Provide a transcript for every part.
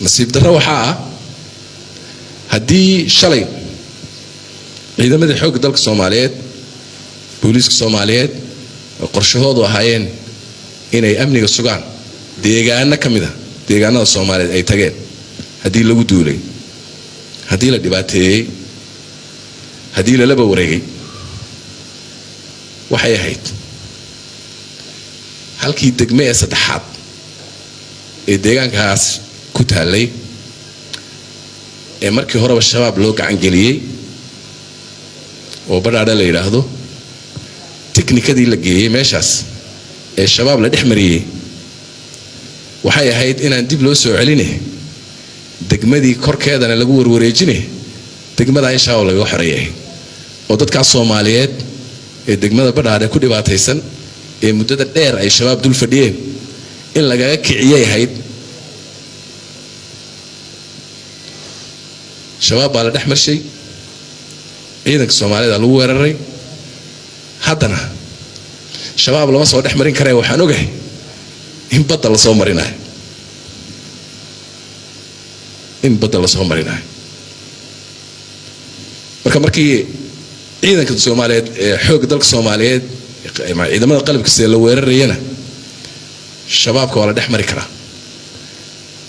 nasiib darro waxaa ah haddii shalay ciidamada xoogga dalka Soomaaliyeed booliiska Soomaaliyeed qorshahoodu ahaayeen inay amniga sugaan deegaano kamid ah deegaanada Soomaaliyeed ay tageen haddii lagu duulay haddii la dhibaateeyay haddii la laba wareegay waxay ahayd halkii degme ee saddexaad ee deegaankaas ku taalay ee markii horeba shabaab loo gacan geliyay oo badhaadha la yiraahdo tiknikadii la geeyay meeshaas ee shabaab la dhexmariyay waxay ahayd inaan dib loo soo celinay degmadii korkeedana lagu warwareejinay degmada ay shabaab laga xoreeyay oo dadka Soomaaliyeed ee degmada badhaadha ku dhibaataysan ee muddada dheer ay shabaab dul fadhiyeen in laga kiciyay ahayd shabaab baa la dhexmarshay ciidanka Soomaalida lagu weeraray haddana shabaab lama soo dhexmarin karay waxaan ogahay in badda la soo marinayo markii ciidanka Soomaaliyeed ee xoog dalka Soomaaliyeed ciidamada qalabka sida la weerarayna shabaabka waa la dhexmari karaa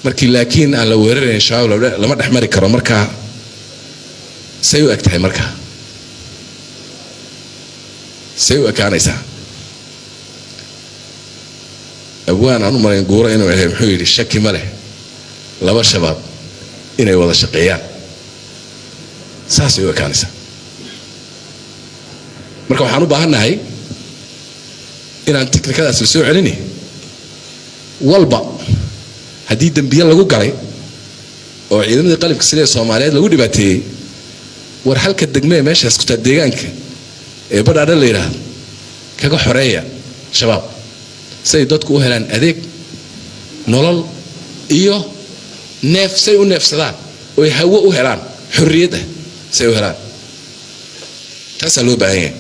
markii laakiin aan la weerarayn shabaab lama dhexmari karo marka say u agtahay marka say u akaanaysa abwaan aanu marin guura inuu yahay muxuu yiri shaki ma leh laba shabaab inay wada shaqeeyaan saas ay u akaanaysa marka waxaan u baahanahay inaan tiknikadaas soo celinay walba haddii dambiye lagu galay oo ciidamada qalabka sida Soomaaliyeed lagu dhibaateeyay war halka degmada meeshaas ku taa deegaanka ee badhaadha la yiraahdo kaga xoreeya shabaab say dadku u helaan adeeg nolol iyo neef say u neefsadaan oo hawo u helaan xorriyada say u helaan taas loo baahan yahay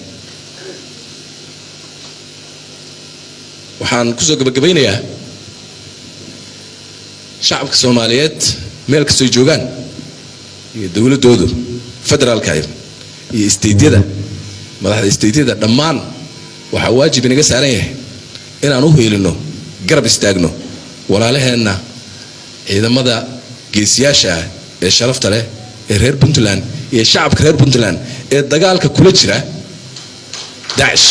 waxaan ku soo gabagabeynayaa shacabka Soomaaliyeed meel kasta ay joogaan iyo dawladoodu federaalka iyo isteedyada madaxda isteedyada dhammaan waxa waajib inaga saaran yahay inaan u heelino garab istaagno walaalaheena ciidamada geesiyaasha ee sharafta leh ee reer Puntland iyo shacabka reer Puntland ee dagaalka kula jira Daesh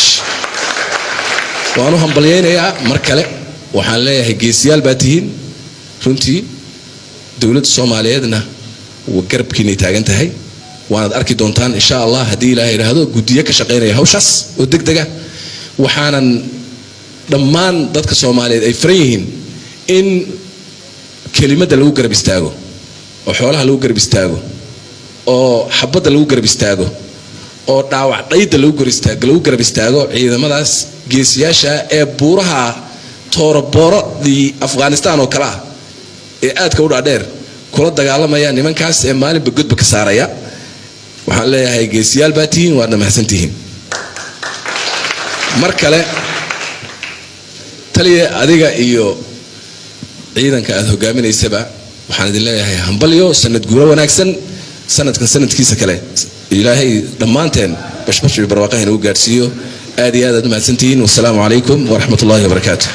waanu hambalyeeynaa mar kale waxaan leeyahay geesiyaal baa tihiin runtii dawladda Soomaaliyeedna waa garabkiina taagan tahay waanad arki doontaan insha Allah hadii Ilaahay yiraahdo gudiye ka shaqeynaya hawshaas oo degdega waxaanan dhammaan dadka Soomaaliyeed ay furan yihiin in kelimada lagu garab istaago oo xoolaha lagu garab istaago oo xabada lagu garab istaago oo dhaawac dhayda lagu garab istaago ciidamadaas geesiyaasha ee buuraha Tooraboro di Afghanistan oo kala ee aadka u dhaadheer kula dagaalamaya nimankaas ee maalinba gudba ka saaraya waxaan leeyahay geesiyaal baa tihiin waadna mahadsantihiin mar kale taliye adiga iyo ciidanka aad hogaaminaysaba waxaan idin leeyahay hambalyo sanad guuro wanaagsan sanadkan sanadkiisa kale ilaahay dhammaanteen bashbash iyo barwaaqo inuu gaarsiiyo aad iyo aad mahadsantihiin wassalaamu calaykum wa rahmatullaahi wa barakaatuh